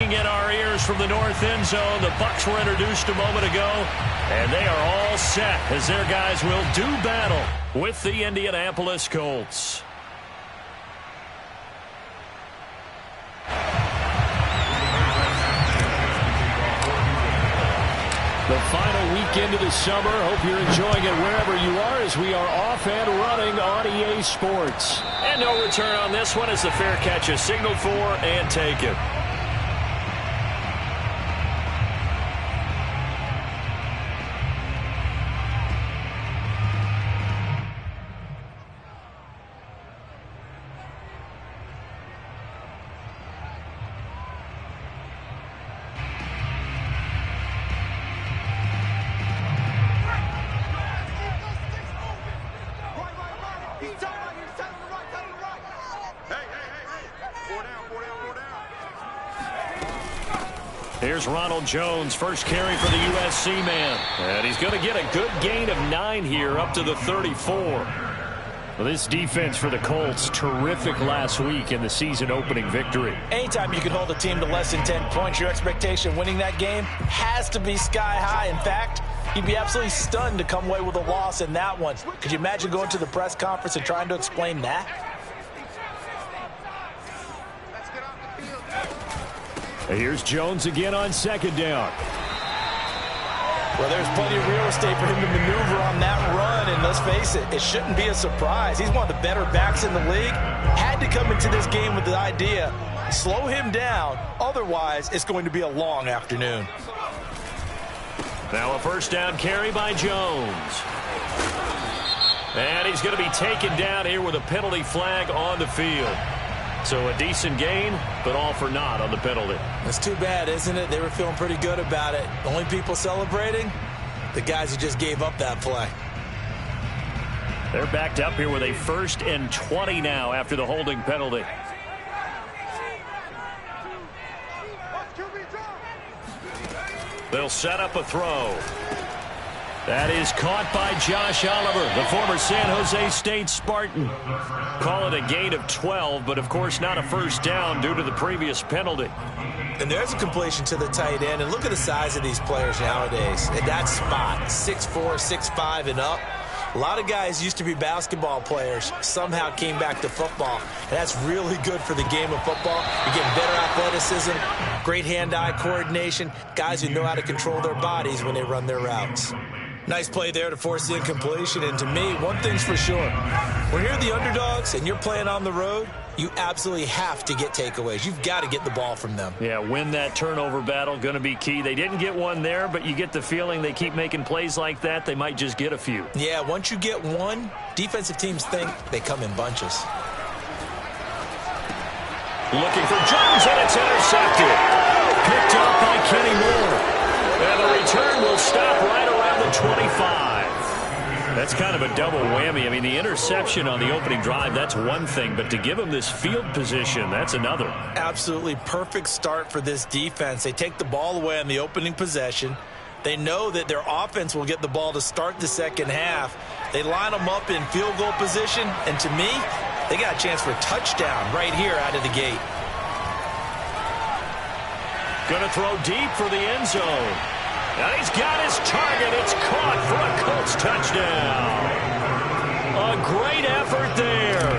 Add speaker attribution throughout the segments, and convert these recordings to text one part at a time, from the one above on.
Speaker 1: ringing in our ears from the north end zone. The Bucs were introduced a moment ago, and they are all set as their guys will do battle with the Indianapolis Colts. The final weekend of the summer. Hope you're enjoying it wherever you are as we are off and running on EA Sports. And no return on this one as the fair catch is signaled for and taken. Here's Ronald Jones, first carry for the USC man. And he's going to get a good gain of 9 here up to the 34. Well, this defense for the Colts, terrific last week in the season-opening victory.
Speaker 2: Anytime you can hold a team to less than 10 points, your expectation winning that game has to be sky high. In fact, you'd be absolutely stunned to come away with a loss in that one. Could you imagine going to the press conference and trying to explain that?
Speaker 1: Here's Jones again on second down.
Speaker 2: Well, there's plenty of real estate for him to maneuver on that run, and let's face it, it shouldn't be a surprise. He's one of the better backs in the league. Had to come into this game with the idea, slow him down, otherwise it's going to be a long afternoon.
Speaker 1: Now a first down carry by Jones. And he's going to be taken down here with a penalty flag on the field. So a decent gain, but all for naught on the penalty.
Speaker 2: That's too bad, isn't it? They were feeling pretty good about it. The only people celebrating, the guys who just gave up that play.
Speaker 1: They're backed up here with a 1st and 20 now after the holding penalty. They'll set up a throw. That is caught by Josh Oliver, the former San Jose State Spartan. Call it a gain of 12, but of course not a first down due to the previous penalty.
Speaker 2: And there's a completion to the tight end, and look at the size of these players nowadays. At that spot, 6'4", 6'5", and up. A lot of guys used to be basketball players, somehow came back to football. And that's really good for the game of football. You're getting better athleticism, great hand-eye coordination, guys who know how to control their bodies when they run their routes. Nice play there to force the incompletion. And to me, one thing's for sure. When you're the underdogs and you're playing on the road, you absolutely have to get takeaways. You've got to get the ball from them.
Speaker 1: Yeah, win that turnover battle, going to be key. They didn't get one there, but you get the feeling they keep making plays like that, they might just get a few.
Speaker 2: Yeah, once you get one, defensive teams think they come in bunches.
Speaker 1: Looking for Jones, and it's intercepted. Picked up by Kenny Moore. And the return will stop right around the 25. That's kind of a double whammy. I mean, the interception on the opening drive, that's one thing. But to give him this field position, that's another.
Speaker 2: Absolutely perfect start for this defense. They take the ball away on the opening possession. They know that their offense will get the ball to start the second half. They line them up in field goal position. And to me, they got a chance for a touchdown right here out of the gate.
Speaker 1: Going to throw deep for the end zone. And he's got his target. It's caught for a Colts touchdown. A great effort there.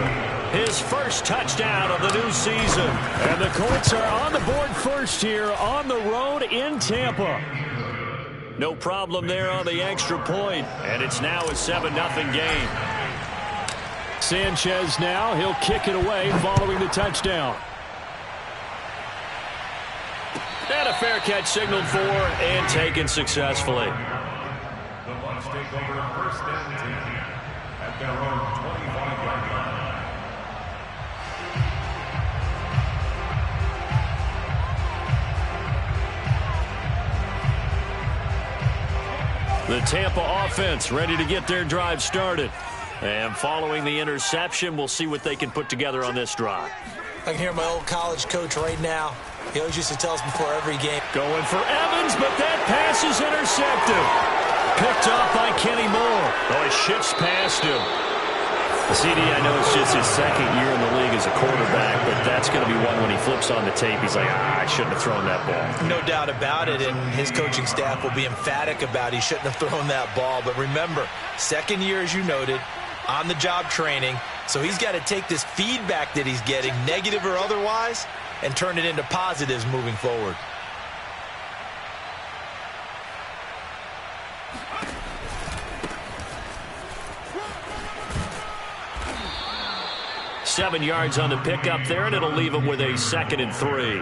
Speaker 1: His first touchdown of the new season. And the Colts are on the board first here on the road in Tampa. No problem there on the extra point. And it's now a 7-0 game. Sanchez now. He'll kick it away following the touchdown. And a fair catch signaled for and taken successfully.
Speaker 3: The Bucs take over 1st and 10 at their own 25-yard line.
Speaker 1: The Tampa offense ready to get their drive started. And following the interception, we'll see what they can put together on this drive.
Speaker 2: I can hear my old college coach right now. He always used to tell us before every game.
Speaker 1: Going for Evans, but that pass is intercepted. Picked off by Kenny Moore. Oh, he shifts past him. CD, I know it's just his second year in the league as a quarterback, but that's going to be one when he flips on the tape, he's like, I shouldn't have thrown that ball.
Speaker 2: No doubt about it, and his coaching staff will be emphatic about he shouldn't have thrown that ball. But remember, second year, as you noted, on-the-job training, so he's got to take this feedback that he's getting, negative or otherwise, and turn it into positives moving forward.
Speaker 1: $7 yards on the pickup there, and it'll leave him with a 2nd and 3.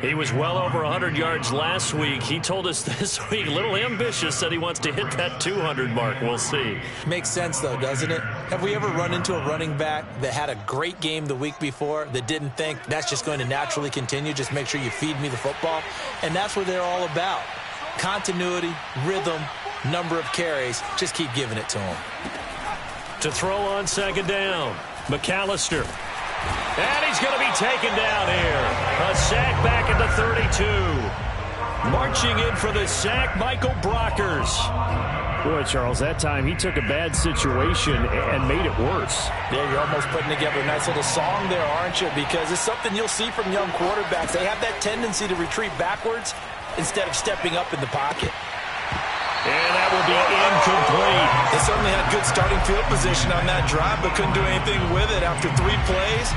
Speaker 1: He was well over 100 yards last week. He told us this week, a little ambitious, said he wants to hit that 200 mark. We'll see.
Speaker 2: Makes sense, though, doesn't it? Have we ever run into a running back that had a great game the week before that didn't think that's just going to naturally continue? Just make sure you feed me the football. And that's what they're all about. Continuity, rhythm, number of carries. Just keep giving it to him.
Speaker 1: To throw on 2nd down, McAllister. And he's going to be taken down here. A sack back at the 32. Marching in for the sack, Michael Brockers.
Speaker 4: Boy, Charles, that time he took a bad situation and made it worse.
Speaker 2: Yeah, you're almost putting together a nice little song there, aren't you? Because it's something you'll see from young quarterbacks. They have that tendency to retreat backwards instead of stepping up in the pocket.
Speaker 1: And that will be incomplete.
Speaker 2: They certainly had good starting field position on that drive, but couldn't do anything with it after 3 plays.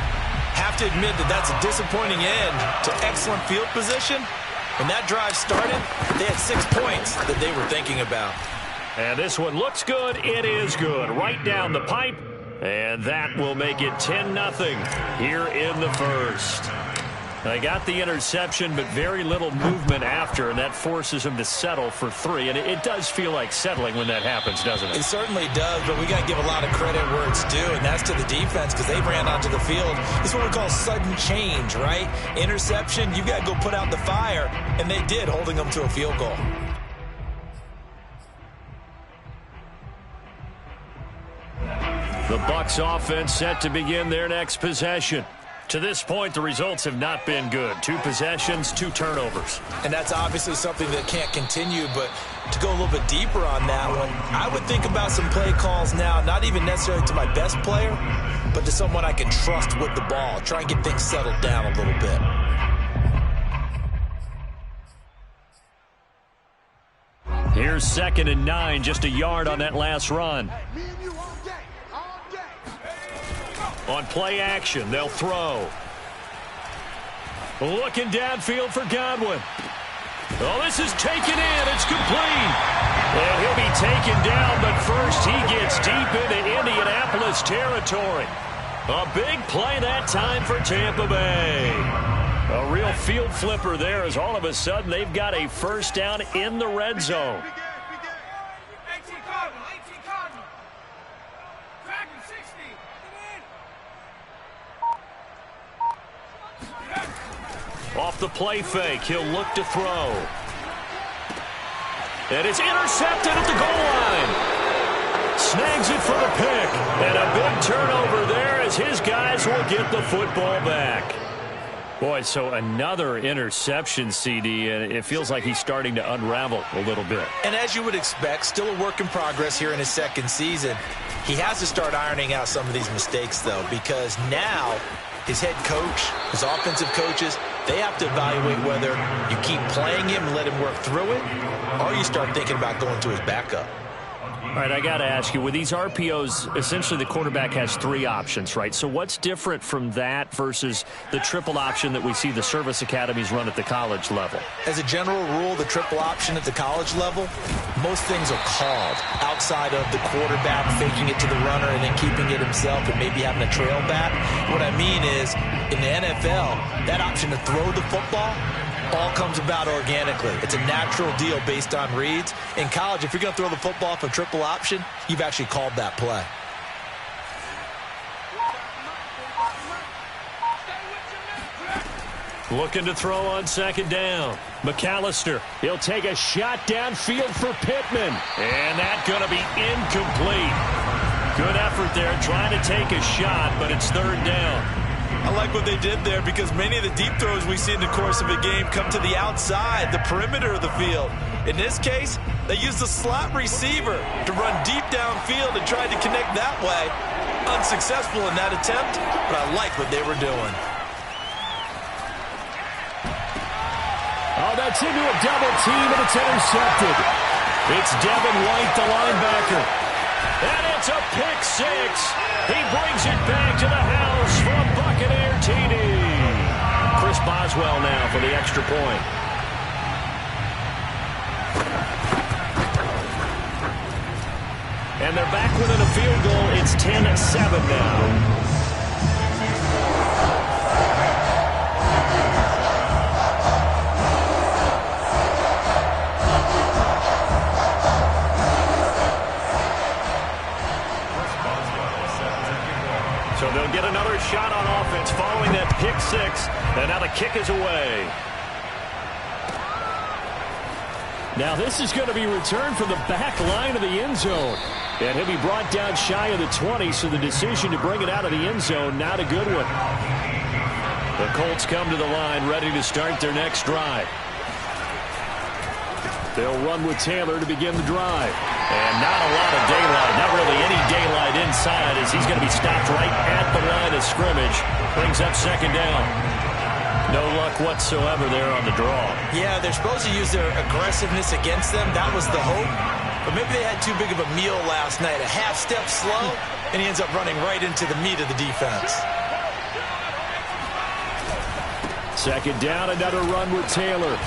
Speaker 2: Have to admit that that's a disappointing end to excellent field position. When that drive started, they had 6 points that they were thinking about.
Speaker 1: And this one looks good. It is good. Right down the pipe. And that will make it 10-0 here in the first. They got the interception, but very little movement after, and that forces him to settle for 3. And it does feel like settling when that happens, doesn't it?
Speaker 2: It certainly does, but we got to give a lot of credit where it's due, and that's to the defense because they ran onto the field. It's what we call sudden change, right? Interception, you got to go put out the fire, and they did, holding them to a field goal.
Speaker 1: The Bucs offense set to begin their next possession. To this point, the results have not been good. 2 possessions, 2 turnovers.
Speaker 2: And that's obviously something that can't continue, but to go a little bit deeper on that one, I would think about some play calls now, not even necessarily to my best player, but to someone I can trust with the ball. Try and get things settled down a little bit.
Speaker 1: Here's 2nd and 9, just a yard on that last run. On play action, they'll throw. Looking downfield for Godwin. Oh, this is taken in. It's complete. And he'll be taken down, but first he gets deep into Indianapolis territory. A big play that time for Tampa Bay. A real field flipper there as all of a sudden they've got a first down in the red zone. Off the play fake, he'll look to throw. And it's intercepted at the goal line. Snags it for the pick. And a big turnover there as his guys will get the football back. Boy, so another interception, CD, and it feels like he's starting to unravel a little bit.
Speaker 2: And as you would expect, still a work in progress here in his 2nd season. He has to start ironing out some of these mistakes, though, because now his head coach, his offensive coaches, they have to evaluate whether you keep playing him and let him work through it, or you start thinking about going to his backup.
Speaker 1: All right, I got to ask you, with these RPOs, essentially the quarterback has 3 options, right? So what's different from that versus the triple option that we see the service academies run at the college level?
Speaker 2: As a general rule, the triple option at the college level, most things are called outside of the quarterback faking it to the runner and then keeping it himself and maybe having a trail back. What I mean is, in the NFL, that option to throw the football all comes about organically. It's a natural deal based on reads. In college, if you're going to throw the football for triple option, you've actually called that play.
Speaker 1: Looking to throw on 2nd down. McAllister, he'll take a shot downfield for Pittman. And that's going to be incomplete. Good effort there trying to take a shot, but it's 3rd down.
Speaker 2: I like what they did there because many of the deep throws we see in the course of a game come to the outside, the perimeter of the field. In this case, they used the slot receiver to run deep downfield and tried to connect that way. unsuccessful in that attempt, but I like what they were doing.
Speaker 4: Oh, that's into a double team, and it's intercepted. It's Devin White, the linebacker.
Speaker 1: And it's a pick six. He brings it back to the house for a Buccaneer TD. Chris Boswell now for the extra point. And they're back within a field goal. It's 10-7 now. So they'll get another shot on offense following that pick six. And now the kick is away.
Speaker 4: Now this is going to be returned from the back line of the end zone. And he'll be brought down shy of the 20, so the decision to bring it out of the end zone, not a good one. The Colts come to the line, ready to start their next drive. They'll run with Taylor to begin the drive.
Speaker 1: And not a lot of daylight, not really any daylight inside, as he's going to be stopped right at the line of scrimmage. Brings up second down. No luck whatsoever there on the draw.
Speaker 2: Yeah, they're supposed to use their aggressiveness against them. That was the hope. But maybe they had too big of a meal last night. A half step slow, and he ends up running right into the meat of the defense.
Speaker 4: Second down, another run with Taylor.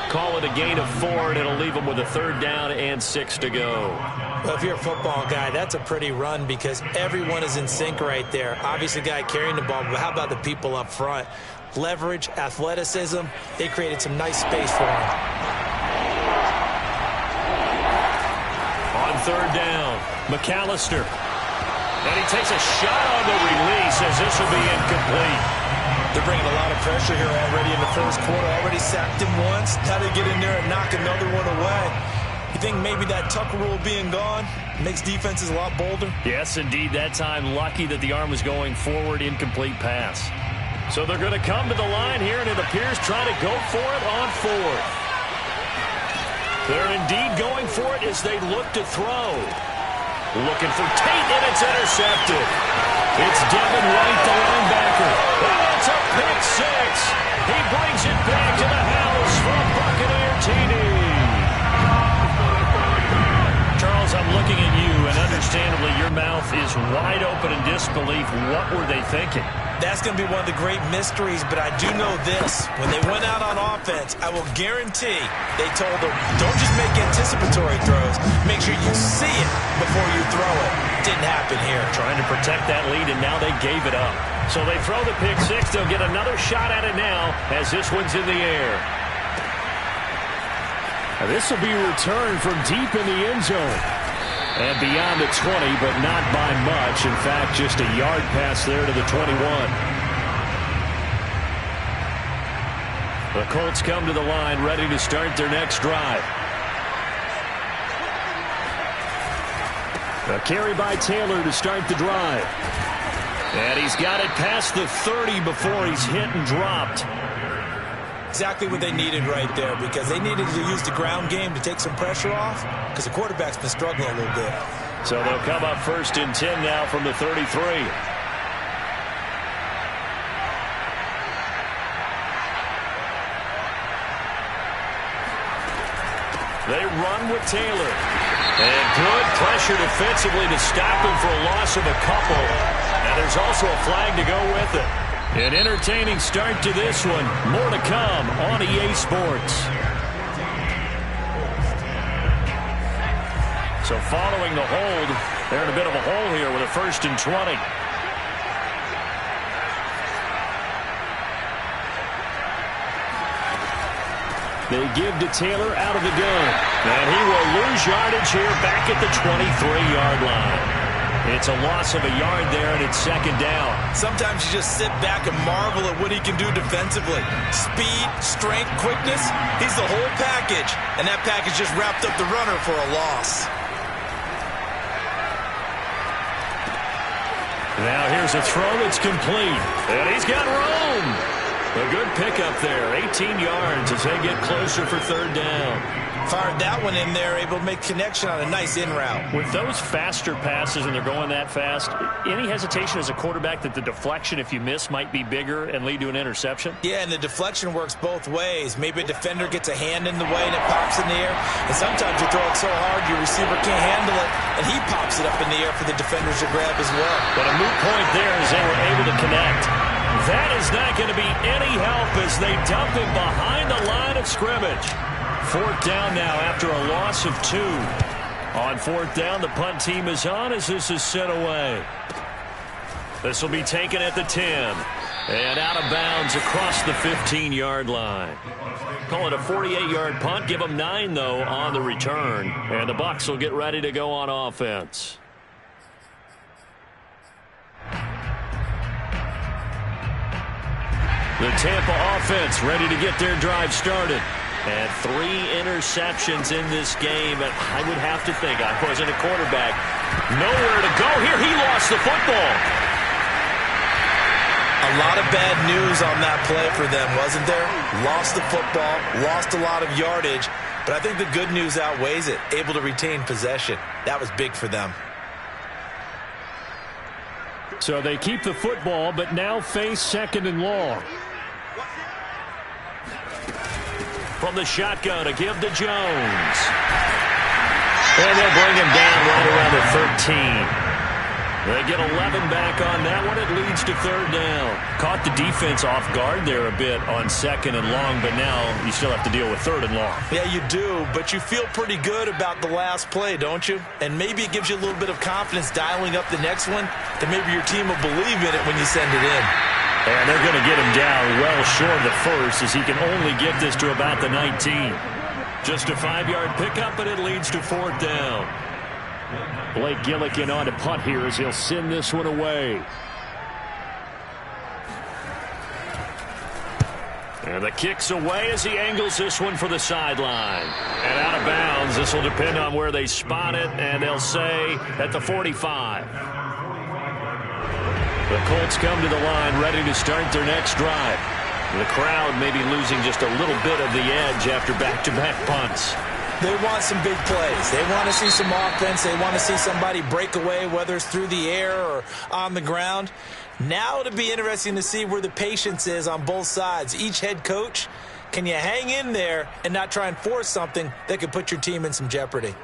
Speaker 1: Call it a gain of 4, and it'll leave them with a third down and 6 to go.
Speaker 2: Well, if you're a football guy, that's a pretty run because everyone is in sync right there. Obviously, the guy carrying the ball, but how about the people up front? Leverage, athleticism, they created some nice space for him.
Speaker 1: On third down, McAllister. And he takes a shot on the release as this will be incomplete.
Speaker 2: They're bringing a lot of pressure here already in the first quarter. Already sacked him once. Now they get in there and knock another one away. You think maybe that Tucker rule being gone makes defenses a lot bolder?
Speaker 1: Yes, indeed. That time, lucky that the arm was going forward, incomplete pass. So they're going to come to the line here, and it appears trying to go for it on fourth. They're indeed going for it as they look to throw. Looking for Tate, and it's intercepted. It's Devin White, the linebacker. And it's a pick six. He brings it back to the house for a Buccaneer TD. Charles, I'm looking at you, and understandably your mouth is wide open in disbelief. What were they thinking?
Speaker 2: That's going to be one of the great mysteries, but I do know this. When they went out on offense, I will guarantee they told them, don't just make anticipatory throws. Make sure you see it before you throw it. Didn't happen here.
Speaker 1: Trying to protect that lead, and now they gave it up. So they throw the pick six. They'll get another shot at it now as this one's in the air.
Speaker 4: Now this will be returned from deep in the end zone. And beyond the 20, but not by much. In fact, just a yard pass there to the 21.
Speaker 1: The Colts come to the line, ready to start their next drive.
Speaker 4: A carry by Taylor to start the drive.
Speaker 1: And he's got it past the 30 before he's hit and dropped.
Speaker 2: Exactly what they needed right there, because they needed to use the ground game to take some pressure off, because the quarterback's been struggling a little bit.
Speaker 1: So they'll come up first and 10 now from the 33. They run with Taylor. And good pressure defensively to stop him for a loss of a couple. And there's also a flag to go with it. An entertaining start to this one. More to come on EA Sports. So following the hold, they're in a bit of a hole here with a first and 20.
Speaker 4: They give to Taylor out of the gun.
Speaker 1: And he will lose yardage here back at the 23-yard line. It's a loss of a yard there, and it's second down.
Speaker 2: Sometimes you just sit back and marvel at what he can do defensively. Speed, strength, quickness, he's the whole package. And that package just wrapped up the runner for a loss.
Speaker 1: Now here's a throw that's complete. And he's got room. A good pickup there, 18 yards as they get closer for third down.
Speaker 2: Fired that one in there, able to make connection on a nice in route.
Speaker 4: With those faster passes and they're going that fast, any hesitation as a quarterback that the deflection, if you miss, might be bigger and lead to an interception?
Speaker 2: Yeah, and the deflection works both ways. Maybe a defender gets a hand in the way and it pops in the air. And sometimes you throw it so hard your receiver can't handle it, and he pops it up in the air for the defenders to grab as well.
Speaker 4: But a moot point there as they were able to connect. That is not going to be any help as they dump him behind the line of scrimmage. Fourth down now after a loss of 2. On fourth down, the punt team is on as this is sent away. This will be taken at the 10. And out of bounds across the 15-yard line. Call it a 48-yard punt. Give them 9, though, on the return. And the Bucs will get ready to go on offense. The Tampa offense ready to get their drive started. And 3 interceptions in this game. And I would have to think, I wasn't a quarterback. Nowhere to go here. He lost the football.
Speaker 2: A lot of bad news on that play for them, wasn't there? Lost the football, lost a lot of yardage. But I think the good news outweighs it. Able to retain possession. That was big for them.
Speaker 4: So they keep the football, but now face 2nd and long. From the shotgun, a give to Jones. And they'll bring him down right around the 13. They get 11 back on that one. It leads to 3rd down. Caught the defense off guard there a bit on 2nd and long, but now you still have to deal with 3rd and long.
Speaker 2: Yeah, you do, but you feel pretty good about the last play, don't you? And maybe it gives you a little bit of confidence dialing up the next one, that maybe your team will believe in it when you send it in.
Speaker 4: And they're going to get him down well short of the first as he can only get this to about the 19. Just a 5-yard pickup, and it leads to 4th down. Blake Gillikin on to punt here as he'll send this one away. And the kick's away as he angles this one for the sideline. And out of bounds. This will depend on where they spot it, and they'll say at the 45. The Colts come to the line ready to start their next drive. The crowd may be losing just a little bit of the edge after back-to-back punts.
Speaker 2: They want some big plays. They want to see some offense. They want to see somebody break away, whether it's through the air or on the ground. Now it'll be interesting to see where the patience is on both sides. Each head coach, can you hang in there and not try and force something that could put your team in some jeopardy?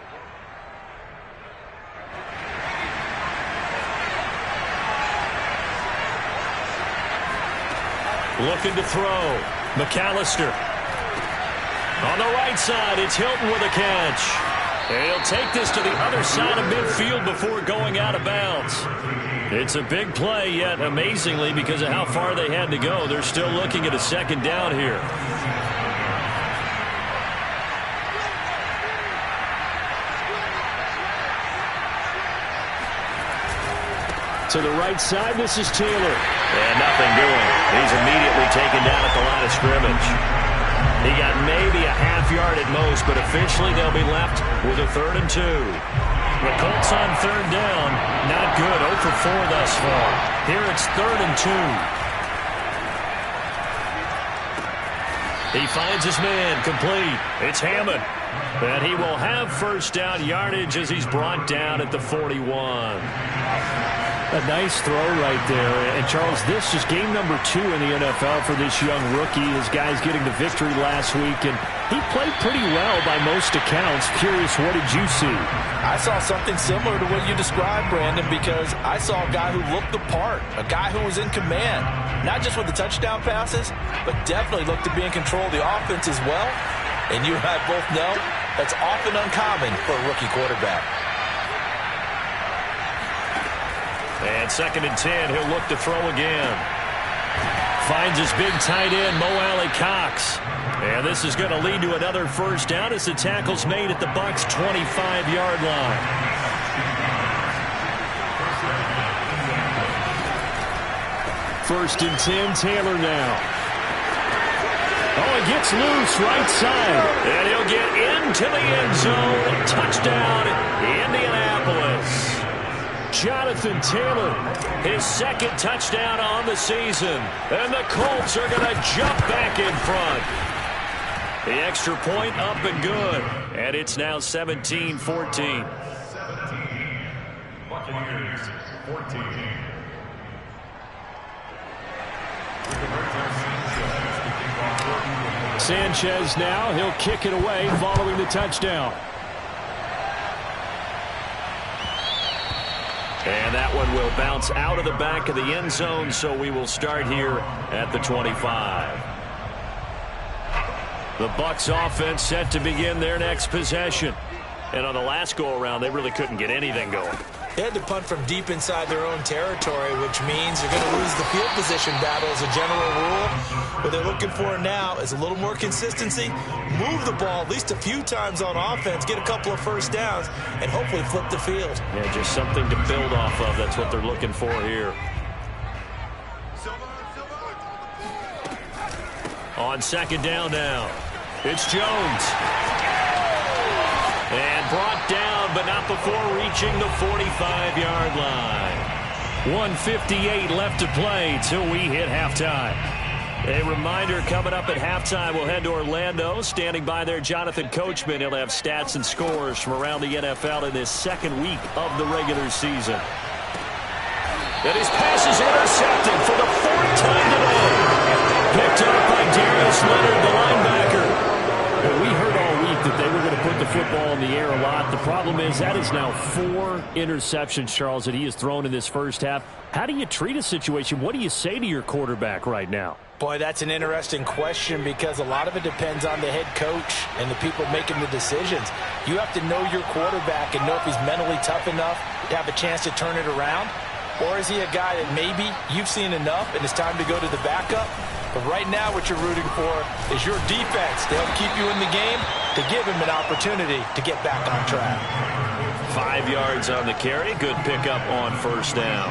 Speaker 4: Looking to throw. McAllister. On the right side, it's Hilton with a catch. And he'll take this to the other side of midfield before going out of bounds. It's a big play, yet amazingly, because of how far they had to go, they're still looking at a 2nd down here. To the right side, this is Taylor.
Speaker 1: And nothing doing. He's immediately taken down at the line of scrimmage. He got maybe a half yard at most, but officially they'll be left with a 3rd and 2.
Speaker 4: The Colts on 3rd down. Not good. 0 for 4 thus far. Here it's 3rd and 2. He finds his man complete. It's Hammond. And he will have 1st down yardage as he's brought down at the 41. A nice throw right there. And, Charles, this is game number 2 in the NFL for this young rookie. His guys getting the victory last week, and he played pretty well by most accounts. Curious, what did you see?
Speaker 2: I saw something similar to what you described, Brandon, because I saw a guy who looked the part, a guy who was in command, not just with the touchdown passes, but definitely looked to be in control of the offense as well. And you and I both know that's often uncommon for a rookie quarterback.
Speaker 4: And 2nd and 10, he'll look to throw again. Finds his big tight end, Mo Alley-Cox. And this is going to lead to another 1st down as the tackle's made at the Bucs' 25-yard line. First and 10, Taylor now. Oh, it gets loose right side. And he'll get into the end zone. Touchdown, Indianapolis. Jonathan Taylor, his 2nd touchdown on the season. And the Colts are going to jump back in front.
Speaker 1: The extra point up and good. And it's now 17-14.
Speaker 3: 17. Buccaneers 14.
Speaker 4: Sanchez now. He'll kick it away following the touchdown.
Speaker 1: And that one will bounce out of the back of the end zone, so we will start here at the 25. The Bucs offense set to begin their next possession. And on the last go-around, they really couldn't get anything going.
Speaker 2: They had to punt from deep inside their own territory, which means you're going to lose the field position battle as a general rule. What they're looking for now is a little more consistency, move the ball at least a few times on offense, get a couple of first downs, and hopefully flip the field.
Speaker 1: Yeah, just something to build off of. That's what they're looking for here. On second down now, it's Jones. And brought down, but not before reaching the 45-yard line. 1:58 left to play till we hit halftime. A reminder, coming up at halftime, we'll head to Orlando. Standing by there, Jonathan Coachman. He'll have stats and scores from around the NFL in this second week of the regular season. And his pass is intercepted for the fourth time today. Picked up by Darius Leonard, the linebacker. We heard all week that they were going to put the football in the air a lot. The problem is that is now 4 interceptions, Charles, that he has thrown in this first half. How do you treat a situation? What do you say to your quarterback right now?
Speaker 2: Boy, that's an interesting question because a lot of it depends on the head coach and the people making the decisions. You have to know your quarterback and know if he's mentally tough enough to have a chance to turn it around. Or is he a guy that maybe you've seen enough and it's time to go to the backup? But right now what you're rooting for is your defense to help keep you in the game, to give him an opportunity to get back on track.
Speaker 1: 5 yards on the carry. Good pickup on first down.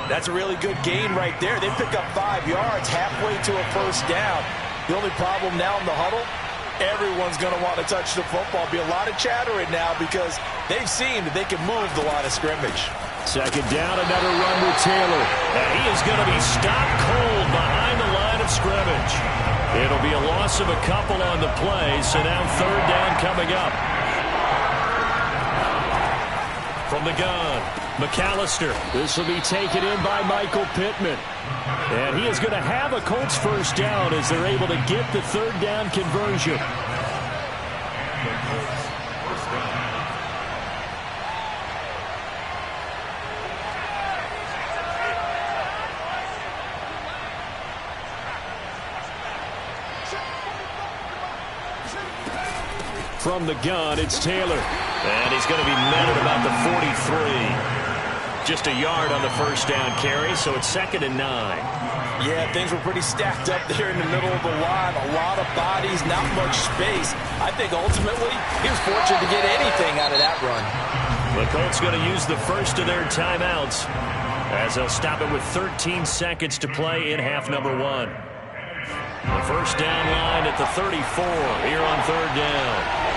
Speaker 2: That's a really good gain right there. They pick up 5 yards halfway to a first down. The only problem now in the huddle, everyone's going to want to touch the football. Be a lot of chatter right now because they've seen that they can move the line of scrimmage.
Speaker 4: Second down, another run with Taylor.
Speaker 1: And he is going to be stopped cold behind the line of scrimmage. It'll be a loss of a couple on the play, so now third down coming up. From the gun, McAllister.
Speaker 4: This will be taken in by Michael Pittman. And he is going to have a Colts first down as they're able to get the third down conversion. From the gun, it's Taylor.
Speaker 1: And he's going to be met at about the 43. Just a yard on the first down carry, so it's 2nd and 9.
Speaker 2: Yeah, things were pretty stacked up there in the middle of the line. A lot of bodies, not much space. I think ultimately he was fortunate to get anything out of that run.
Speaker 1: The Colts going to use the first of their timeouts as they'll stop it with 13 seconds to play in half number 1. The first down line at the 34 here on third down.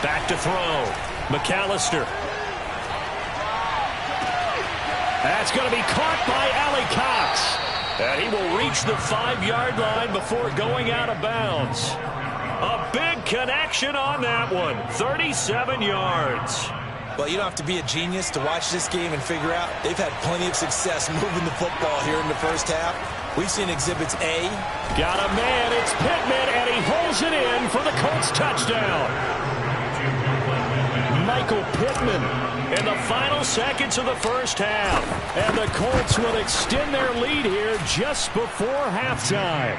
Speaker 1: Back to throw. McAllister.
Speaker 4: That's going to be caught by Allie Cox.
Speaker 1: And he will reach the 5-yard line before going out of bounds. A big connection on that one. 37 yards.
Speaker 2: Well, you don't have to be a genius to watch this game and figure out they've had plenty of success moving the football here in the first half. We've seen exhibits A.
Speaker 4: Got a man. It's Pittman, and he holds it in for the Colts touchdown. Michael Pittman
Speaker 1: in the final seconds of the first half.
Speaker 4: And the Colts will extend their lead here just before halftime.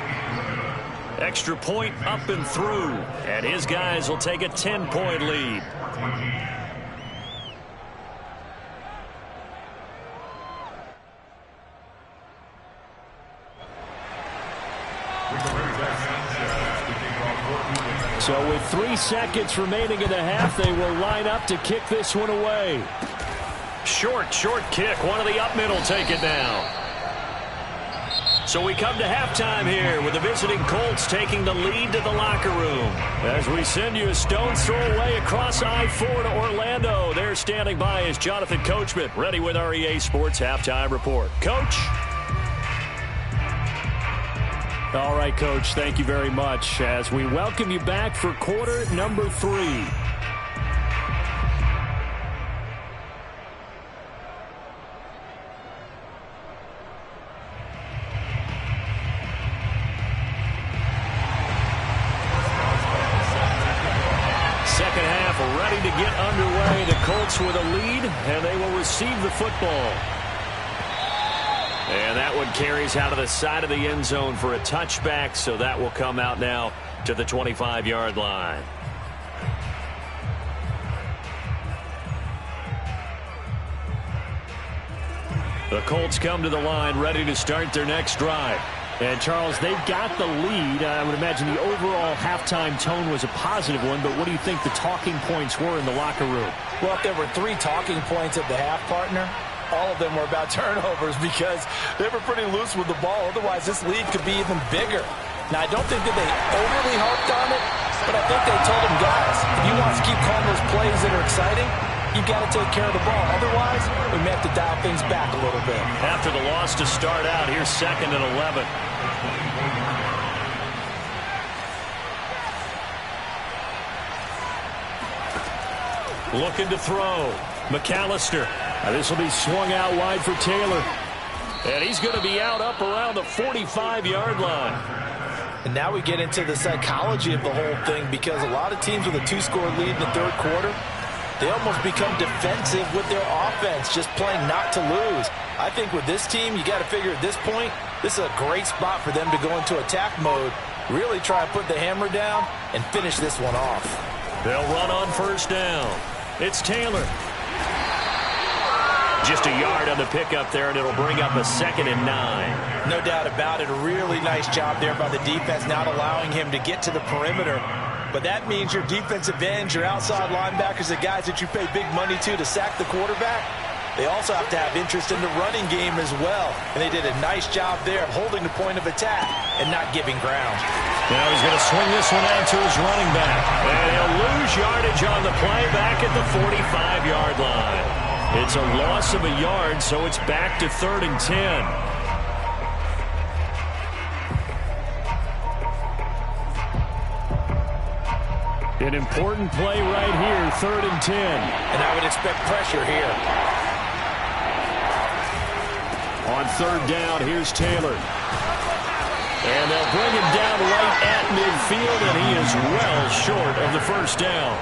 Speaker 1: Extra point up and through. And his guys will take a 10-point lead.
Speaker 4: So with 3 seconds remaining in the half, they will line up to kick this one away.
Speaker 1: Short kick. One of the up middle take it down. So we come to halftime here with the visiting Colts taking the lead to the locker room. As we send you a stone's throw away across I-4 to Orlando. There standing by is Jonathan Coachman, ready with our EA Sports Halftime Report. Coach?
Speaker 4: All right, Coach, thank you very much as we welcome you back for quarter number 3. Second half ready to get underway. The Colts with a lead, and they will receive the football. And that one carries out of the side of the end zone for a touchback, so that will come out now to the 25-yard line. The Colts come to the line ready to start their next drive. And, Charles, they've got the lead. I would imagine the overall halftime tone was a positive one, but what do you think the talking points were in the locker room?
Speaker 2: Well, if there were 3 talking points at the half, partner, all of them were about turnovers because they were pretty loose with the ball. Otherwise, this lead could be even bigger. Now, I don't think that they overly harped on it, but I think they told them, guys, if you want to keep calling those plays that are exciting, you've got to take care of the ball. Otherwise, we may have to dial things back a little bit.
Speaker 4: After the loss to start out, here's 2nd and 11. Looking to throw. McAllister. This will be swung out wide for Taylor. And he's going to be out up around the 45-yard line.
Speaker 2: And now we get into the psychology of the whole thing because a lot of teams with a 2-score lead in the third quarter, they almost become defensive with their offense, just playing not to lose. I think with this team, you got to figure at this point, this is a great spot for them to go into attack mode, really try and put the hammer down and finish this one off.
Speaker 4: They'll run on first down. It's Taylor. Just a yard on the pickup there, and it'll bring up a 2nd and 9.
Speaker 2: No doubt about it. A really nice job there by the defense, not allowing him to get to the perimeter. But that means your defensive ends, your outside linebackers, the guys that you pay big money to sack the quarterback, they also have to have interest in the running game as well. And they did a nice job there of holding the point of attack and not giving ground.
Speaker 4: Now he's going to swing this one out to his running back. And he'll lose yardage on the play back at the 45-yard line. It's a loss of a yard, so it's back to 3rd and 10. An important play right here, 3rd and 10.
Speaker 2: And I would expect pressure here.
Speaker 4: On 3rd down, here's Taylor. And they'll bring him down right at midfield, and he is well short of the first down.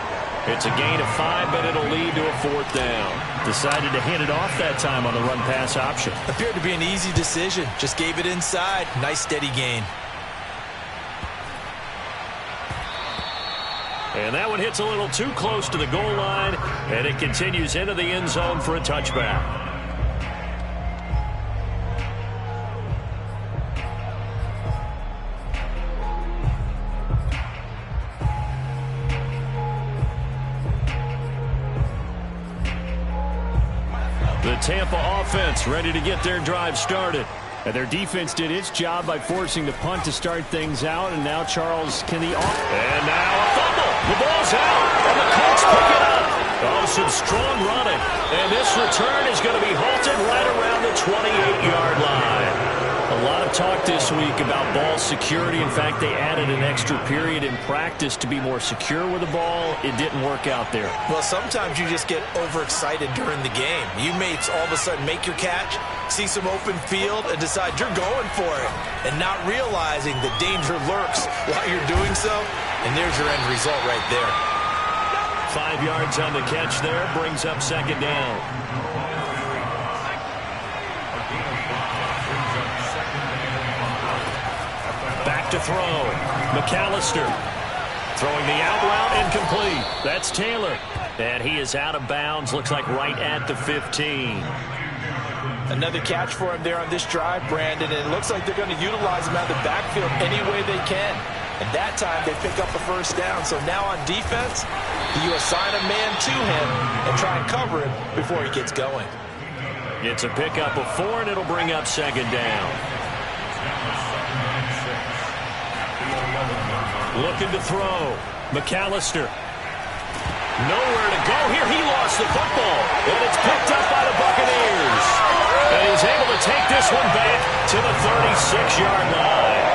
Speaker 4: It's a gain of 5, but it'll lead to a 4th down. Decided to hand it off that time on the run-pass option.
Speaker 2: Appeared to be an easy decision. Just gave it inside. Nice, steady gain.
Speaker 4: And that one hits a little too close to the goal line, and it continues into the end zone for a touchback. The Tampa offense ready to get their drive started. And their defense did its job by forcing the punt to start things out. And now Charles can the off. And now a fumble. The ball's out. And the Colts pick it up. Oh, some strong running. And this return is going to be halted right around the 28-yard line. A lot of talk this week about ball security. In fact, they added an extra period in practice to be more secure with the ball. It didn't work out there.
Speaker 2: Well, sometimes you just get overexcited during the game. You may all of a sudden make your catch, see some open field, and decide you're going for it, and not realizing the danger lurks while you're doing so. And there's your end result right there.
Speaker 4: 5 yards on the catch there, brings up 2nd down. Back to throw. McAllister throwing the out route incomplete. That's Taylor. And he is out of bounds. Looks like right at the 15.
Speaker 2: Another catch for him there on this drive, Brandon. And it looks like they're going to utilize him out of the backfield any way they can. And that time they pick up the first down. So now on defense, you assign a man to him and try and cover him before he gets going.
Speaker 4: It's a pickup of 4, and it'll bring up 2nd down. Looking to throw. McAllister. Nowhere to go here. He lost the football. And it's picked up by the Buccaneers. And he's able to take this one back to the 36-yard line.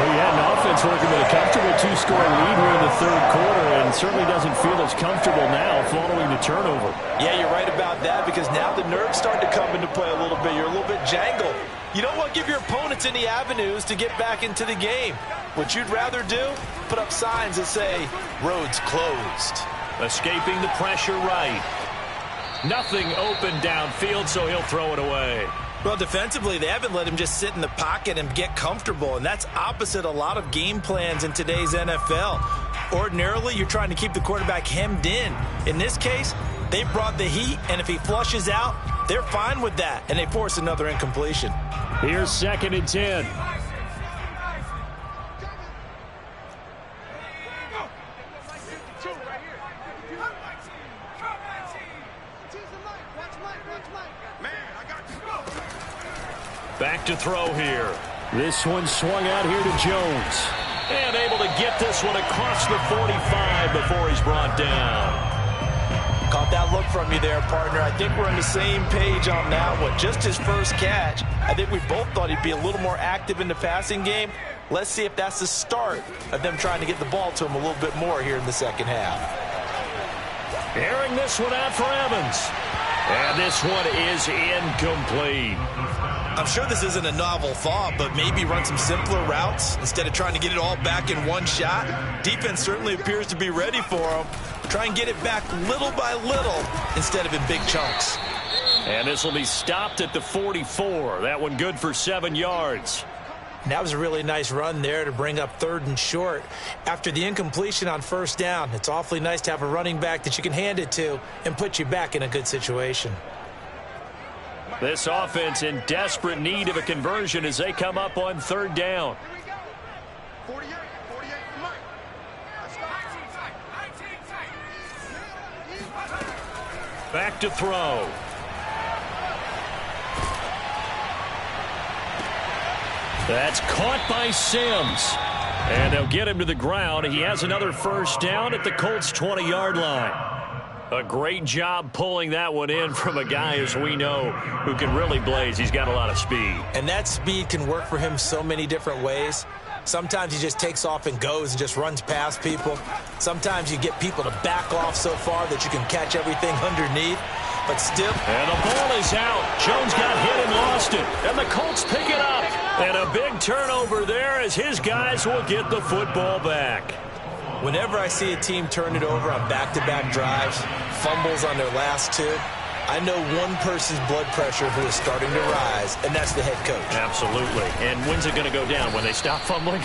Speaker 4: Well, you had an offense working with a comfortable two-score lead here in the third quarter, and certainly doesn't feel as comfortable now following the turnover.
Speaker 2: Yeah, you're right about that, because now the nerves start to come into play a little bit. You're a little bit jangled. You don't want to give your opponents any avenues to get back into the game. What you'd rather do, put up signs that say, roads closed.
Speaker 1: Escaping the pressure right. Nothing open downfield, so he'll throw it away.
Speaker 2: Well, defensively, they haven't let him just sit in the pocket and get comfortable, and that's opposite a lot of game plans in today's NFL. Ordinarily, you're trying to keep the quarterback hemmed in. In this case, they brought the heat, and if he flushes out, they're fine with that, and they force another incompletion.
Speaker 4: Here's 2nd and 10.
Speaker 1: Back to throw here.
Speaker 4: This one swung out here to Jones.
Speaker 1: And able to get this one across the 45 before he's brought down.
Speaker 2: Caught that look from you there, partner. I think we're on the same page on that one. Just his first catch. I think we both thought he'd be a little more active in the passing game. Let's see if that's the start of them trying to get the ball to him a little bit more here in the second half.
Speaker 1: Airing this one out for Evans. And this one is incomplete.
Speaker 2: I'm sure this isn't a novel thought, but maybe run some simpler routes instead of trying to get it all back in one shot. Defense certainly appears to be ready for him. Try and get it back little by little instead of in big chunks.
Speaker 1: And this will be stopped at the 44. That one good for 7 yards.
Speaker 2: And that was a really nice run there to bring up 3rd and short. After the incompletion on 1st down, it's awfully nice to have a running back that you can hand it to and put you back in a good situation.
Speaker 1: This offense in desperate need of a conversion as they come up on 3rd down. Back to throw. That's caught by Sims. And they'll get him to the ground. He has another 1st down at the Colts' 20-yard line. A great job pulling that one in from a guy, as we know, who can really blaze. He's got a lot of speed.
Speaker 2: And that speed can work for him so many different ways. Sometimes he just takes off and goes and just runs past people. Sometimes you get people to back off so far that you can catch everything underneath. But still.
Speaker 1: And the ball is out. Jones got hit and lost it. And the Colts pick it up. And a big turnover there as his guys will get the football back.
Speaker 2: Whenever I see a team turn it over on back-to-back drives, fumbles on their last 2, I know one person's blood pressure who is starting to rise, and that's the head coach.
Speaker 1: Absolutely. And when's it going to go down? When they stop fumbling?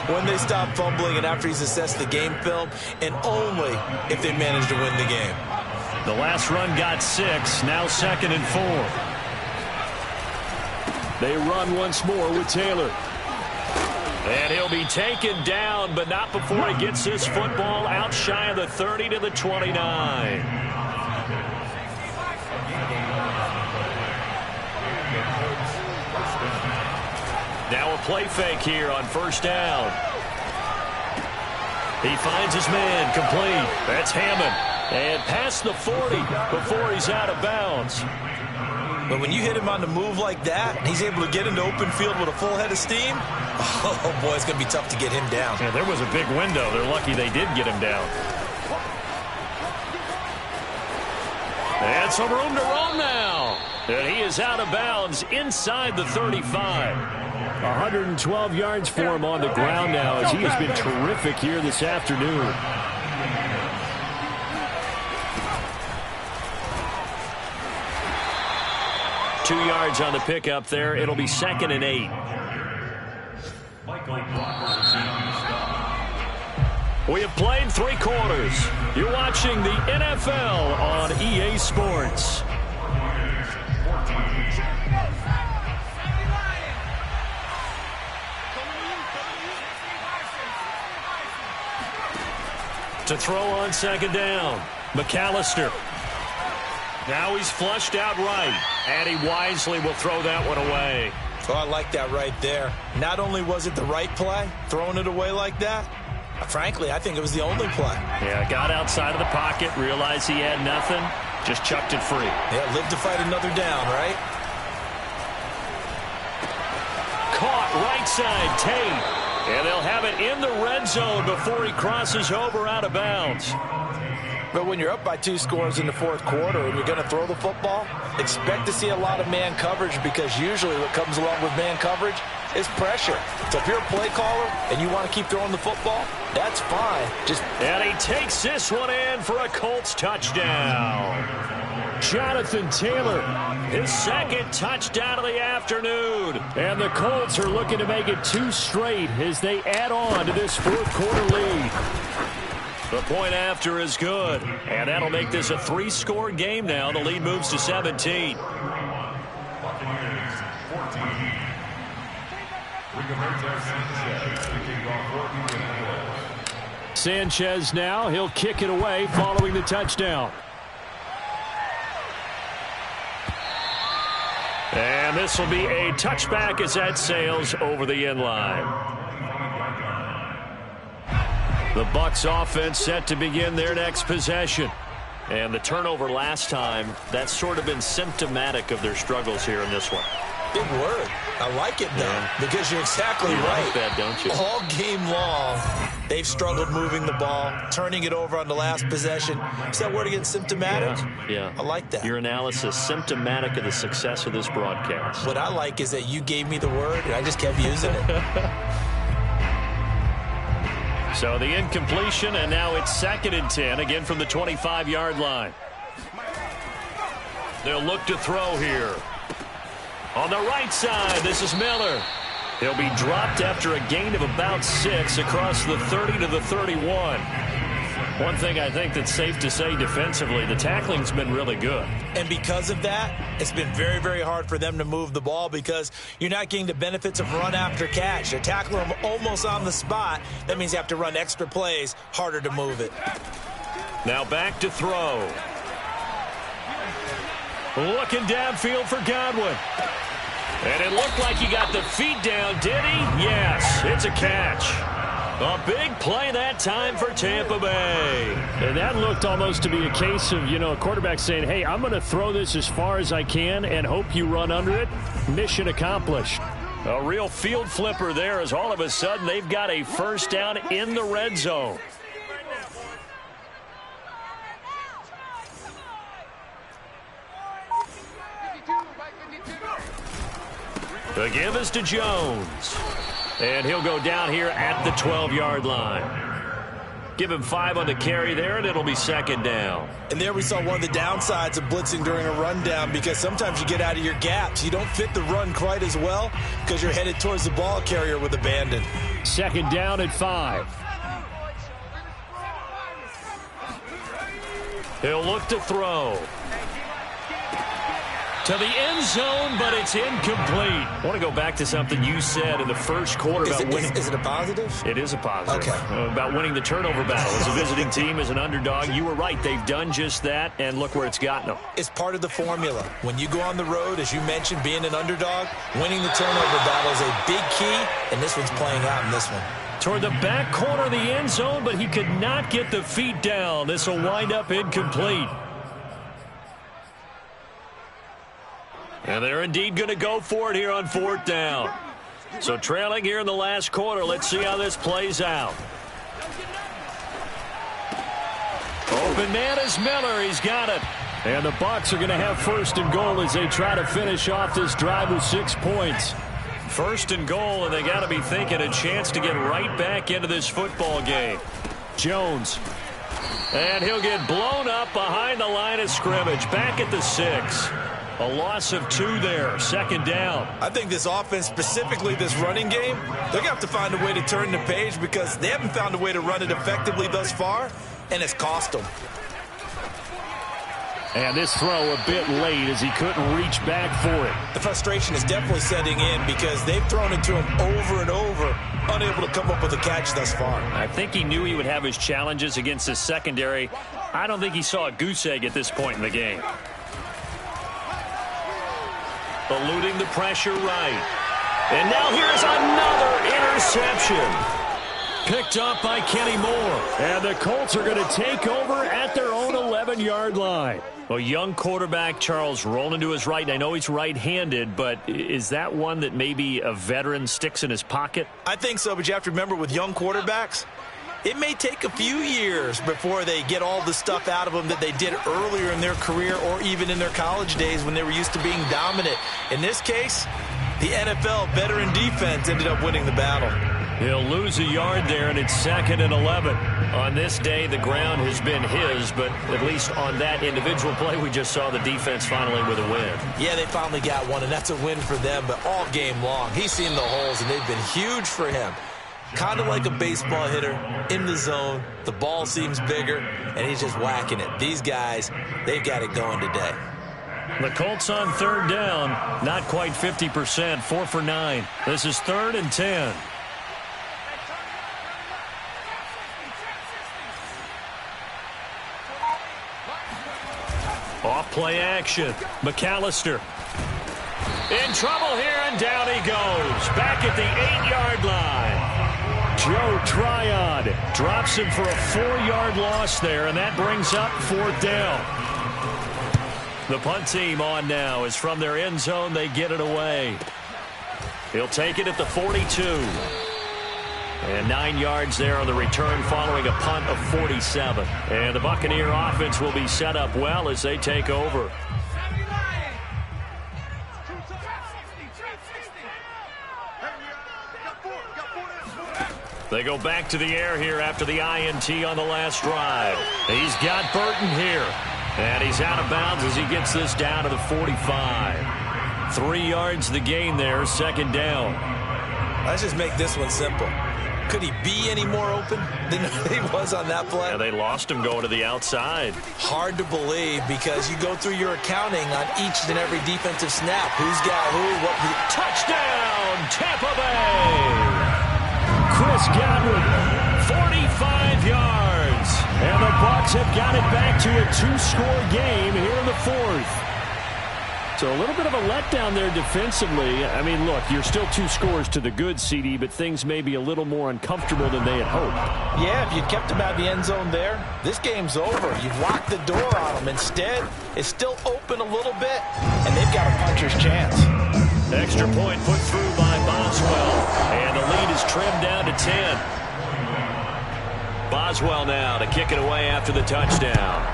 Speaker 2: When they stop fumbling and after he's assessed the game film, and only if they manage to win the game.
Speaker 1: The last run got 6, now 2nd and 4.
Speaker 4: They run once more with Taylor.
Speaker 1: And he'll be taken down, but not before he gets this football out shy of the 30 to the 29. Now a play fake here on 1st down. He finds his man, complete. That's Hammond. And past the 40 before he's out of bounds.
Speaker 2: But when you hit him on the move like that, and he's able to get into open field with a full head of steam, oh boy, it's going to be tough to get him down.
Speaker 1: Yeah, there was a big window. They're lucky they did get him down. And some room to roam now. And he is out of bounds inside the 35.
Speaker 4: 112 yards for him on the ground now as he has been terrific here this afternoon.
Speaker 1: Two yards on the pickup there. It'll be 2nd and 8. We have played 3 quarters. You're watching the NFL on EA Sports. To throw on 2nd down. McAllister. Now he's flushed out right, and he wisely will throw that one away.
Speaker 2: Oh, I like that right there. Not only was it the right play, throwing it away like that, frankly, I think it was the only play.
Speaker 1: Yeah, got outside of the pocket, realized he had nothing, just chucked it free.
Speaker 2: Yeah, live to fight another down, right?
Speaker 1: Caught right side, Tate.
Speaker 4: And they'll have it in the red zone before he crosses over out of bounds.
Speaker 2: But when you're up by 2 scores in the fourth quarter and you're going to throw the football, expect to see a lot of man coverage, because usually what comes along with man coverage is pressure. So if you're a play caller and you want to keep throwing the football, that's fine.
Speaker 4: And he takes this one in for a Colts touchdown. Jonathan Taylor, his second touchdown of the afternoon. And the Colts are looking to make it 2 straight as they add on to this fourth quarter lead. The point after is good, and that'll make this a 3-score game now. The lead moves to 17. Sanchez now, he'll kick it away following the touchdown. And this will be a touchback as that sails over the end line. The Bucs offense set to begin their next possession. And the turnover last time, that's sort of been symptomatic of their struggles here in this one.
Speaker 2: Big word. I like it, though, because you're exactly right.
Speaker 4: Like that, don't you?
Speaker 2: All game long, they've struggled moving the ball, turning it over on the last possession. Is that word again, symptomatic?
Speaker 4: Yeah.
Speaker 2: I like that.
Speaker 4: Your analysis, symptomatic of the success of this broadcast.
Speaker 2: What I like is that you gave me the word, and I just kept using it.
Speaker 4: So the incompletion, and now it's 2nd and 10, again from the 25-yard line. They'll look to throw here. On the right side, this is Miller. He'll be dropped after a gain of about 6 across the 30 to the 31. One thing I think that's safe to say defensively, the tackling's been really good.
Speaker 2: And because of that, it's been very, very hard for them to move the ball, because you're not getting the benefits of run after catch. They're tackling them almost on the spot. That means you have to run extra plays, harder to move it.
Speaker 4: Now back to throw. Looking downfield for Godwin. And it looked like he got the feet down, did he? Yes, it's a catch. A big play that time for Tampa Bay. And that looked almost to be a case of, a quarterback saying, hey, I'm going to throw this as far as I can and hope you run under it. Mission accomplished. A real field flipper there, as all of a sudden they've got a first down in the red zone. The give is to Jones. And he'll go down here at the 12-yard line. Give him 5 on the carry there, and it'll be 2nd down.
Speaker 2: And there we saw one of the downsides of blitzing during a rundown, because sometimes you get out of your gaps. You don't fit the run quite as well because you're headed towards the ball carrier with abandon.
Speaker 4: 2nd down at 5. He'll look to throw. To the end zone, but it's incomplete. I want to go back to something you said in the first quarter about winning.
Speaker 2: Is it a positive?
Speaker 4: It is a positive.
Speaker 2: Okay.
Speaker 4: About winning the turnover battle. As a visiting team, as an underdog, you were right. They've done just that, and look where it's gotten them.
Speaker 2: It's part of the formula. When you go on the road, as you mentioned, being an underdog, winning the turnover battle is a big key, and this one's playing out in this one.
Speaker 4: Toward the back corner of the end zone, but he could not get the feet down. This will wind up incomplete. And they're indeed going to go for it here on 4th down. So trailing here in the last quarter. Let's see how this plays out. Open man is Miller. He's got it. And the Bucs are going to have 1st and goal as they try to finish off this drive with 6 points. 1st and goal, and they got to be thinking a chance to get right back into this football game. Jones. And he'll get blown up behind the line of scrimmage. Back at the 6. A loss of 2 there. 2nd down.
Speaker 2: I think this offense, specifically this running game, they're going to have to find a way to turn the page, because they haven't found a way to run it effectively thus far, and it's cost them.
Speaker 4: And this throw a bit late as he couldn't reach back for it.
Speaker 2: The frustration is definitely setting in, because they've thrown it to him over and over, unable to come up with a catch thus far.
Speaker 4: I think he knew he would have his challenges against his secondary. I don't think he saw a goose egg at this point in the game. Eluding the pressure right. And now here's another interception.
Speaker 1: picked up by Kenny Moore.
Speaker 4: And the Colts are going to take over at their own 11-yard line.
Speaker 1: A young quarterback, Charles, rolling to his right. I know he's right-handed, but is that one that maybe a veteran sticks in his pocket?
Speaker 2: I think so, but you have to remember with young quarterbacks, it may take a few years before they get all the stuff out of them that they did earlier in their career or even in their college days when they were used to being dominant. In this case, the NFL veteran defense ended up winning the battle.
Speaker 1: He'll lose a yard there, and it's 2nd and 11. On this day, the ground has been his, but at least on that individual play, we just saw the defense finally with a win.
Speaker 2: Yeah, they finally got one, and that's a win for them, but all game long, he's seen the holes, and they've been huge for him. Kind of like a baseball hitter in the zone. The ball seems bigger, and he's just whacking it. These guys, they've got it going today.
Speaker 1: The Colts on 3rd down, not quite 50%, 4 for 9. This is 3rd and 10. Off play action. McAllister in trouble here, and down he goes. Back at the 8-yard line.
Speaker 4: Joe Tryon drops him for a 4-yard loss there, and that brings up 4th down.
Speaker 1: The punt team on now is from their end zone. They get it away. He'll take it at the 42. And 9 yards there on the return following a punt of 47. And the Buccaneer offense will be set up well as they take over. They go back to the air here after the INT on the last drive. He's got Burton here. And he's out of bounds as he gets this down to the 45. 3 yards the gain there, 2nd down.
Speaker 2: Let's just make this one simple. Could he be any more open than he was on that play?
Speaker 1: Yeah, they lost him going to the outside.
Speaker 2: Hard to believe because you go through your accounting on each and every defensive snap. Who's got who, what.
Speaker 1: Touchdown, Tampa Bay! Chris Godwin, 45 yards.
Speaker 4: And the Bucs have got it back to a 2-score game here in the 4th. So a little bit of a letdown there defensively. I mean, look, you're still 2 scores to the good, CD, but things may be a little more uncomfortable than they had hoped.
Speaker 2: Yeah, if you'd kept him out of the end zone there, this game's over. You've locked the door on him. Instead, it's still open a little bit, and they've got a puncher's chance.
Speaker 1: Extra point put through by Boswell, and the lead is trimmed down to 10. Boswell now to kick it away after the touchdown.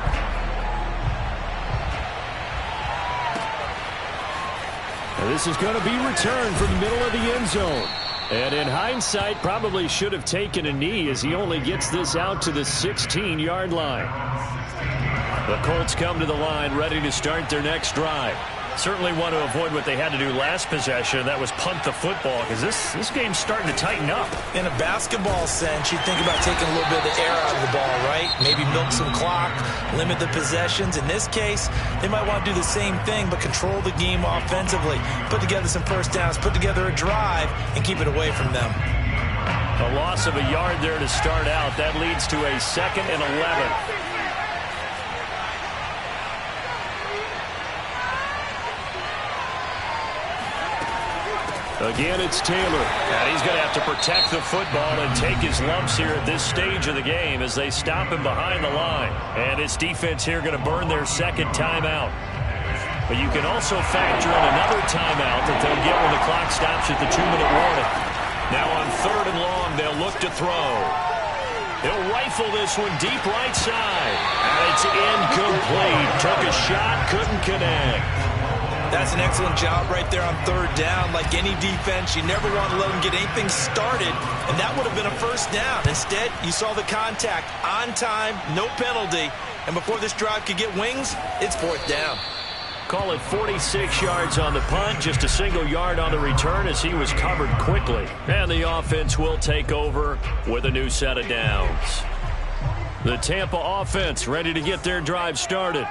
Speaker 4: And this is going to be returned from the middle of the end zone. And in hindsight, probably should have taken a knee as he only gets this out to the 16-yard line.
Speaker 1: The Colts come to the line ready to start their next drive. Certainly want to avoid what they had to do last possession. That was punt the football because this game's starting to tighten up.
Speaker 2: In a basketball sense, you think about taking a little bit of the air out of the ball, right? Maybe milk some clock, limit the possessions. In this case, they might want to do the same thing but control the game offensively. Put together some first downs, put together a drive, and keep it away from them.
Speaker 1: A loss of a yard there to start out. That leads to a 2nd and 11.
Speaker 4: Again, it's Taylor.
Speaker 1: And he's going to have to protect the football and take his lumps here at this stage of the game as they stop him behind the line. And his defense here going to burn their 2nd timeout. But you can also factor in another timeout that they'll get when the clock stops at the 2-minute warning. Now on 3rd and long, they'll look to throw. He'll rifle this one deep right side. And it's incomplete. Took a shot, couldn't connect.
Speaker 2: That's an excellent job right there on 3rd down. Like any defense, you never want to let them get anything started, and that would have been a first down. Instead, you saw the contact on time, no penalty, and before this drive could get wings, it's 4th down.
Speaker 1: Call it 46 yards on the punt, just a single yard on the return as he was covered quickly. And the offense will take over with a new set of downs. The Tampa offense ready to get their drive started.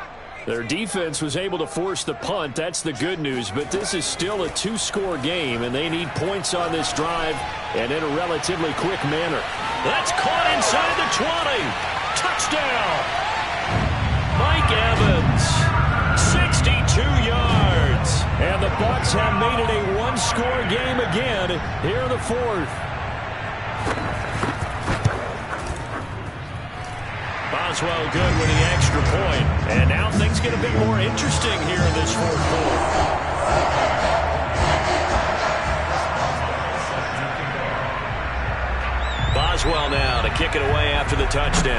Speaker 4: Their defense was able to force the punt. That's the good news. But this is still a 2-score game, and they need points on this drive and in a relatively quick manner.
Speaker 1: That's caught inside the 20. Touchdown. Mike Evans, 62 yards.
Speaker 4: And the Bucs have made it a 1-score game again here in the 4th.
Speaker 1: Boswell good with the extra point. And now things get a bit more interesting here in this fourth quarter. Boswell now to kick it away after the touchdown.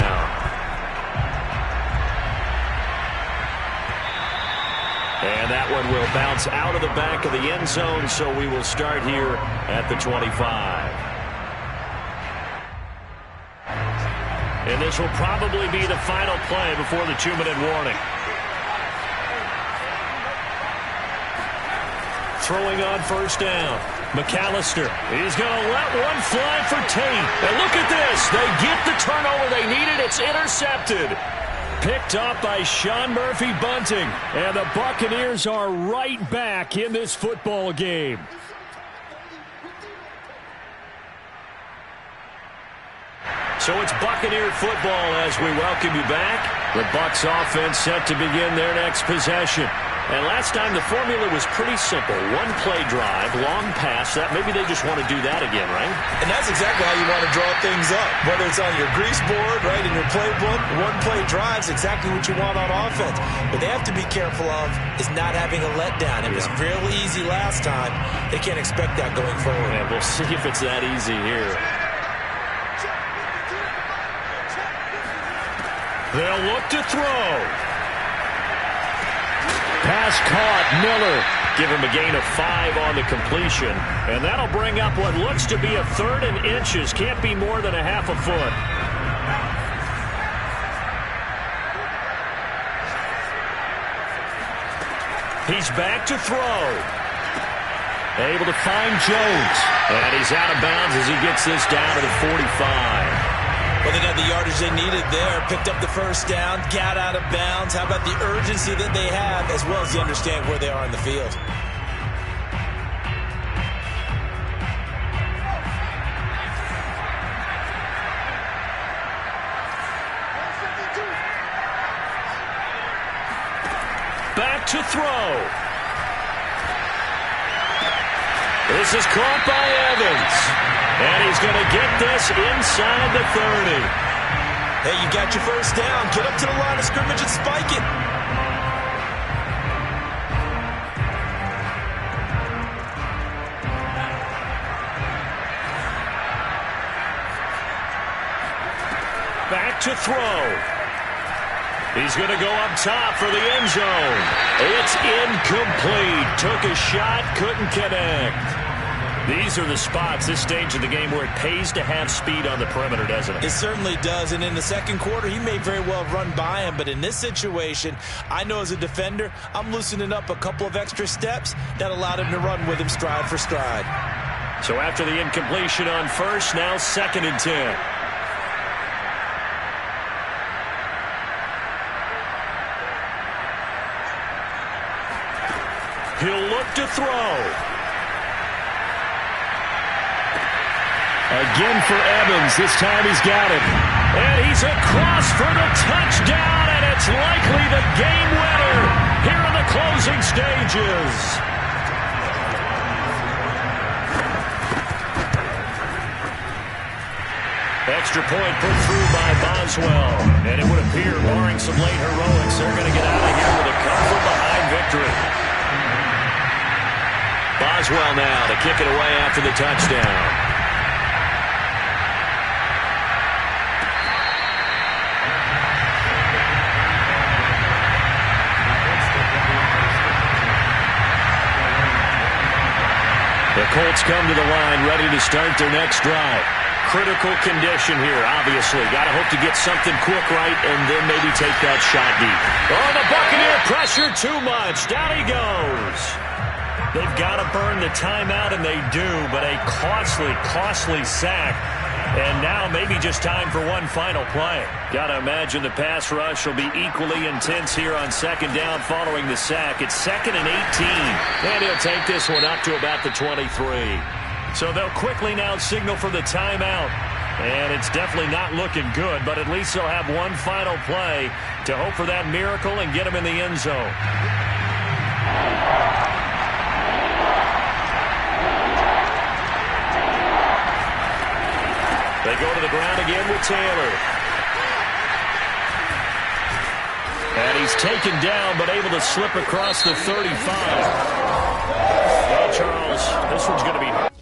Speaker 1: And that one will bounce out of the back of the end zone, so we will start here at the 25. And this will probably be the final play before the 2-minute warning. Throwing on first down. McAllister. He's going to let one fly for Tate. And look at this. They get the turnover they needed. It's intercepted. Picked up by Sean Murphy Bunting. And the Buccaneers are right back in this football game. So it's Buccaneer football as we welcome you back. The Bucs offense set to begin their next possession. And last time the formula was pretty simple. One play drive, long pass. That maybe they just want to do that again, right?
Speaker 2: And that's exactly how you want to draw things up. Whether it's on your grease board, right, in your playbook, one play drive is exactly what you want on offense. But they have to be careful of is not having a letdown. It was real easy last time. They can't expect that going forward.
Speaker 1: And we'll see if it's that easy here. They'll look to throw. Pass caught. Miller. Give him a gain of 5 on the completion. And that'll bring up what looks to be a 3rd and inches. Can't be more than a half a foot. He's back to throw. Able to find Jones. And he's out of bounds as he gets this down to the 45.
Speaker 2: Well, they got the yardage they needed there. Picked up the first down, got out of bounds. How about the urgency that they have, as well as they understand where they are in the field?
Speaker 1: Back to throw. This is caught by Evans. And he's going to get this inside the 30.
Speaker 2: Hey, you got your first down. Get up to the line of scrimmage and spike it.
Speaker 1: Back to throw. He's going to go up top for the end zone. It's incomplete. Took a shot, couldn't connect. These are the spots, this stage of the game, where it pays to have speed on the perimeter, doesn't it?
Speaker 2: It certainly does, and in the second quarter, he may very well run by him, but in this situation, I know as a defender, I'm loosening up a couple of extra steps that allowed him to run with him stride for stride.
Speaker 1: So after the incompletion on first, now 2nd and 10. He'll look to throw. Again for Evans. This time he's got it. And he's across for the touchdown, and it's likely the game winner here in the closing stages. Extra point put through by Boswell. And it would appear, barring some late heroics, they're going to get out of here with a come-from-behind victory. Boswell now to kick it away after the touchdown. The Colts come to the line, ready to start their next drive. Critical condition here, obviously. Got to hope to get something quick right and then maybe take that shot deep. Oh, the Buccaneer pressure too much. Down he goes. They've got to burn the timeout, and they do, but a costly sack. And now maybe just time for one final play. Got to imagine the pass rush will be equally intense here on 2nd down following the sack. It's 2nd and 18. And he'll take this one up to about the 23. So they'll quickly now signal for the timeout. And it's definitely not looking good, but at least they'll have one final play to hope for that miracle and get him in the end zone. They go to the ground again with Taylor.
Speaker 4: And he's taken down, but able to slip across the 35. Well, Charles, this one's going to be hard.